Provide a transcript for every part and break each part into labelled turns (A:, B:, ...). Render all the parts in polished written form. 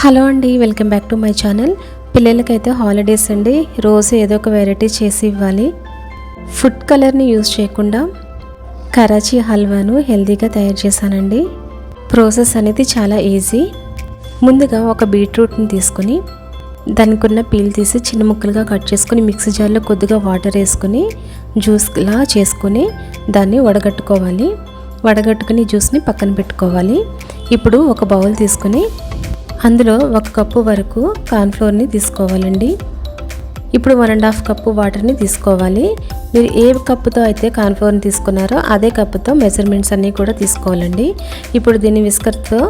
A: Hello అండి, welcome back to my channel. పిల్లలకైతే holidays అండి, రోజు ఏదో ఒక వెరైటీ చేసి ఇవ్వాలి. ఫుడ్ కలర్ని యూజ్ చేయకుండా కరాచీ హల్వాను హెల్తీగా తయారు చేశానండి. ప్రాసెస్ అనేది చాలా ఈజీ. ముందుగా ఒక బీట్రూట్ని తీసుకొని దానికి ఉన్న పీల్ తీసి చిన్న ముక్కలుగా కట్ చేసుకొని మిక్సీ జార్లో కొద్దిగా వాటర్ వేసుకొని జ్యూస్లా చేసుకొని దాన్ని వడగట్టుకోవాలి. వడగట్టుకుని జ్యూస్ని పక్కన పెట్టుకోవాలి. ఇప్పుడు ఒక బౌల్ తీసుకొని అందులో 1 కప్పు వరకు కార్న్ఫ్లోర్ని తీసుకోవాలండి. ఇప్పుడు 1.5 కప్పు వాటర్ని తీసుకోవాలి. మీరు ఏ కప్పుతో అయితే కార్న్ఫ్లోర్ని తీసుకున్నారో అదే కప్పుతో మెజర్మెంట్స్ అన్నీ కూడా తీసుకోవాలండి. ఇప్పుడు దీన్ని విస్కర్తో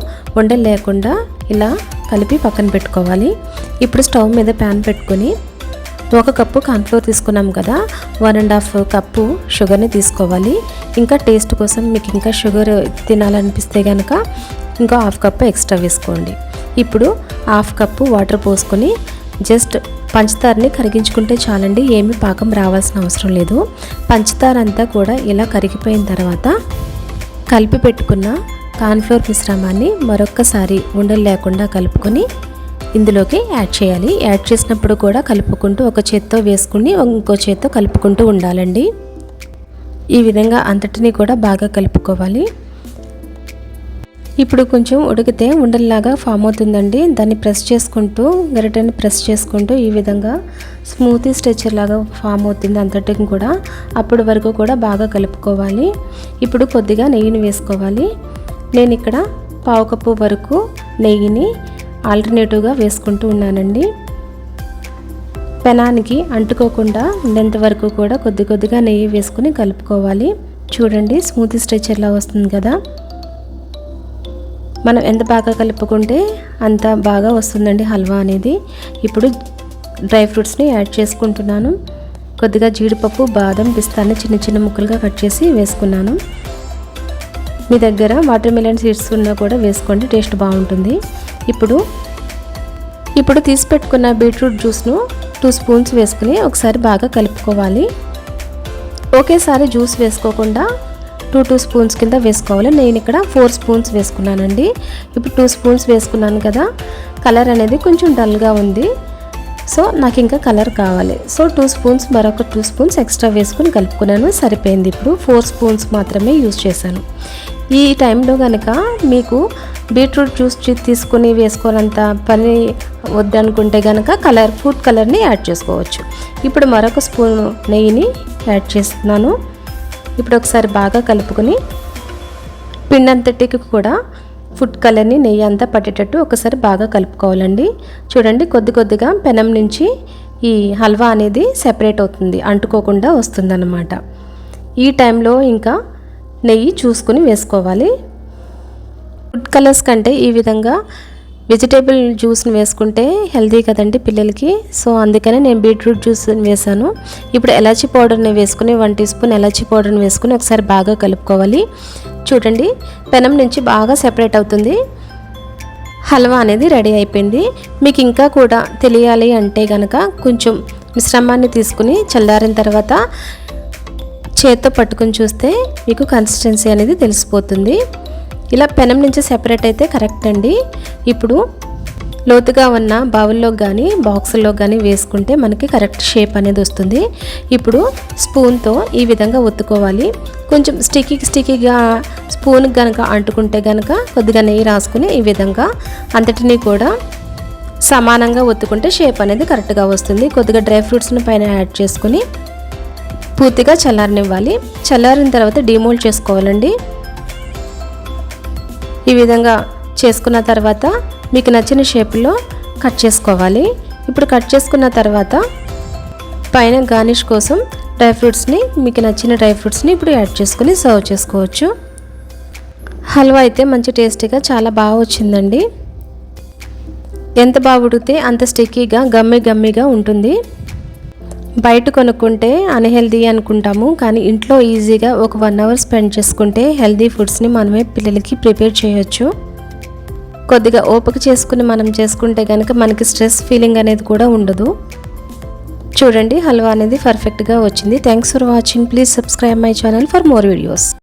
A: ఉండలు లేకుండా ఇలా కలిపి పక్కన పెట్టుకోవాలి. ఇప్పుడు స్టవ్ మీద ప్యాన్ పెట్టుకొని 1 కప్పు కార్న్ఫ్లోర్ తీసుకున్నాం కదా, 1.5 కప్పు షుగర్ని తీసుకోవాలి. ఇంకా టేస్ట్ కోసం మీకు ఇంకా షుగర్ తినాలనిపిస్తే కనుక ఇంకా 1/2 కప్పు ఎక్స్ట్రా వేసుకోండి. ఇప్పుడు 1/2 కప్పు వాటర్ పోసుకొని జస్ట్ పంచదారని కరిగించుకుంటే చాలండి. ఏమీ పాకం రావాల్సిన అవసరం లేదు. పంచదార అంతా కూడా ఇలా కరిగిపోయిన తర్వాత కలిపి పెట్టుకున్న కార్న్ఫ్లోర్ మిశ్రమాన్ని మరొక్కసారి ఉండలు లేకుండా కలుపుకొని ఇందులోకి యాడ్ చేయాలి. యాడ్ చేసినప్పుడు కూడా కలుపుకుంటూ ఒక చేత్తో వేసుకుని ఇంకో చేత్తో కలుపుకుంటూ ఉండాలండి. ఈ విధంగా అంతటిని కూడా బాగా కలుపుకోవాలి. ఇప్పుడు కొంచెం ఉడికితే ఉండల్లాగా ఫామ్ అవుతుందండి. దాన్ని ప్రెస్ చేసుకుంటూ గరిటెని ప్రెస్ చేసుకుంటూ ఈ విధంగా స్మూతీ స్ట్రెచర్ లాగా ఫామ్ అవుతుంది అంతటిని కూడా. అప్పటి వరకు కూడా బాగా కలుపుకోవాలి. ఇప్పుడు కొద్దిగా నెయ్యిని వేసుకోవాలి. నేను ఇక్కడ 1/2 కప్పు వరకు నెయ్యిని ఆల్టర్నేటివ్గా వేసుకుంటూ ఉన్నానండి. పెనానికి అంటుకోకుండా ఉండేంత వరకు కూడా కొద్దిగా నెయ్యి వేసుకుని కలుపుకోవాలి. చూడండి, స్మూతీ స్ట్రెచర్లా వస్తుంది కదా. మనం ఎంత బాగా కలుపుకుంటే అంత బాగా వస్తుందండి హల్వా అనేది. ఇప్పుడు డ్రై ఫ్రూట్స్ని యాడ్ చేసుకుంటున్నాను. కొద్దిగా జీడిపప్పు, బాదం, పిస్తాని చిన్న చిన్న ముక్కలుగా కట్ చేసి వేసుకున్నాను. మీ దగ్గర వాటర్ మిలన్ సీడ్స్ ఉన్నా కూడా వేసుకోండి, టేస్ట్ బాగుంటుంది. ఇప్పుడు తీసి పెట్టుకున్న బీట్రూట్ జ్యూస్ను 2 స్పూన్స్ వేసుకుని ఒకసారి బాగా కలుపుకోవాలి. ఒకేసారి జ్యూస్ వేసుకోకుండా 2 స్పూన్స్ కింద వేసుకోవాలి. నేను ఇక్కడ 4 స్పూన్స్ వేసుకున్నానండి. ఇప్పుడు 2 స్పూన్స్ వేసుకున్నాను కదా, కలర్ అనేది కొంచెం డల్గా ఉంది. సో నాకు ఇంకా కలర్ కావాలి. సో 2 స్పూన్స్ మరొక 2 స్పూన్స్ ఎక్స్ట్రా వేసుకుని కలుపుకున్నాను, సరిపోయింది. ఇప్పుడు 4 స్పూన్స్ మాత్రమే యూజ్ చేశాను. ఈ టైంలో కనుక మీకు బీట్రూట్ జ్యూస్ తీసుకుని వేసుకోవాలంత పని వద్దనుకుంటే కనుక ఫుడ్ కలర్ని యాడ్ చేసుకోవచ్చు. ఇప్పుడు మరొక స్పూన్ నెయ్యిని యాడ్ చేస్తున్నాను. ఇప్పుడు ఒకసారి బాగా కలుపుకొని పిండంతటికి కూడా ఫుడ్ కలర్ని నెయ్యి అంతా పట్టేటట్టు ఒకసారి బాగా కలుపుకోవాలండి. చూడండి, కొద్దిగా పెనం నుంచి ఈ హల్వా అనేది సెపరేట్ అవుతుంది, అంటుకోకుండా వస్తుందన్నమాట. ఈ టైంలో ఇంకా నెయ్యి చూసుకుని వేసుకోవాలి. ఫుడ్ కలర్స్ కంటే ఈ విధంగా వెజిటేబుల్ జ్యూస్ని వేసుకుంటే హెల్తీ కదండి పిల్లలకి. సో అందుకనే నేను బీట్రూట్ జ్యూస్ వేసాను. ఇప్పుడు ఎలాచీ పౌడర్ని వేసుకుని 1 టీ స్పూన్ ఎలాచీ పౌడర్ని వేసుకుని ఒకసారి బాగా కలుపుకోవాలి. చూడండి, పెనం నుంచి బాగా సెపరేట్ అవుతుంది. హల్వా అనేది రెడీ అయిపోయింది. మీకు ఇంకా కూడా తెలియాలి అంటే కనుక కొంచెం మిశ్రమాన్ని తీసుకుని చల్లారిన తర్వాత చేత్తో పట్టుకుని చూస్తే మీకు కన్సిస్టెన్సీ అనేది తెలిసిపోతుంది. ఇలా పెనం నుంచి సెపరేట్ అయితే కరెక్ట్ అండి. ఇప్పుడు లోతుగా ఉన్న బౌల్లో కానీ బాక్సుల్లో కానీ వేసుకుంటే మనకి కరెక్ట్ షేప్ అనేది వస్తుంది. ఇప్పుడు స్పూన్తో ఈ విధంగా ఒత్తుకోవాలి. కొంచెం స్టిక్కీగా స్పూన్కి కనుక అంటుకుంటే కనుక కొద్దిగా నెయ్యి రాసుకుని ఈ విధంగా అంతటినీ కూడా సమానంగా ఒత్తుకుంటే షేప్ అనేది కరెక్ట్గా వస్తుంది. కొద్దిగా డ్రై ఫ్రూట్స్ని పైన యాడ్ చేసుకుని పూర్తిగా చల్లారనివ్వాలి. చల్లారిన తర్వాత డీమోల్డ్ చేసుకోవాలండి. ఈ విధంగా చేసుకున్న తర్వాత మీకు నచ్చిన షేప్లో కట్ చేసుకోవాలి. ఇప్పుడు కట్ చేసుకున్న తర్వాత పైన గార్నిష్ కోసం డ్రై ఫ్రూట్స్ని మీకు నచ్చిన డ్రై ఫ్రూట్స్ని ఇప్పుడు యాడ్ చేసుకుని సర్వ్ చేసుకోవచ్చు. హల్వా అయితే మంచి టేస్టీగా చాలా బాగా వచ్చిందండి. ఎంత బాగా ఉడికితే అంత స్టిక్కీగా గమ్మీగా ఉంటుంది. బయట కొనుక్కుంటే అన్హెల్దీ అనుకుంటాము, కానీ ఇంట్లో ఈజీగా ఒక 1 అవర్ స్పెండ్ చేసుకుంటే హెల్దీ ఫుడ్స్ని మనమే పిల్లలకి ప్రిపేర్ చేయొచ్చు. కొద్దిగా ఓపిక చేసుకుని మనం చేసుకుంటే కనుక మనకి స్ట్రెస్ ఫీలింగ్ అనేది కూడా ఉండదు. చూడండి, హల్వా అనేది పర్ఫెక్ట్గా వచ్చింది. Thanks for watching. Please subscribe my channel for more videos.